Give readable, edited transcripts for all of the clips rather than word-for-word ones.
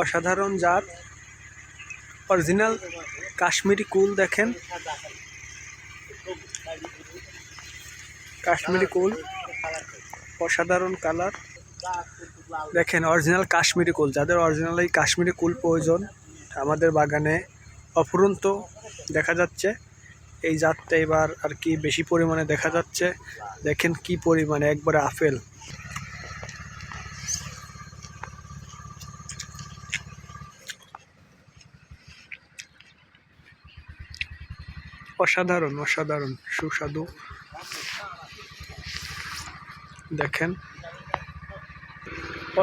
অসাধারণ জাত অরিজিনাল কাশ্মীরি কুল। দেখেন কাশ্মীরি কুল, অসাধারণ কালার। দেখেন অরিজিনাল কাশ্মীরি কুল। যাদের অরিজিনাল এই কাশ্মীরি কুল প্রয়োজন আমাদের বাগানে অফুরন্ত দেখা যাচ্ছে। এই জাতটা এবার আর কি বেশি পরিমাণে দেখা যাচ্ছে। দেখেন কি পরিমাণে, একবারে আপেল। অসাধারণ অসাধারণ সুস্বাদু। দেখেন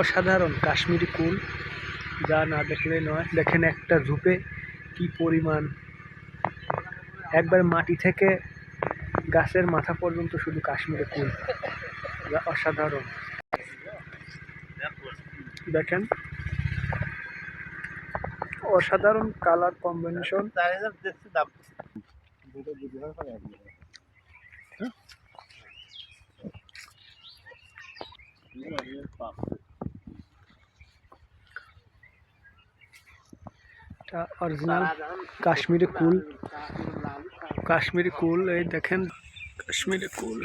অসাধারণ কাশ্মীরি কুল, যা না দেখলে নয়। দেখেন একটা ঝুপে কি পরিমাণ, একবার মাটি থেকে গাছের মাথা পর্যন্ত শুধু কাশ্মীরি কুল, যা অসাধারণ। দেখেন অসাধারণ কালার কম্বিনেশন। অরিজিনাল কাশ্মীরি কুল, কাশ্মীরি কুল। এই দেখেন কাশ্মীরি কুল।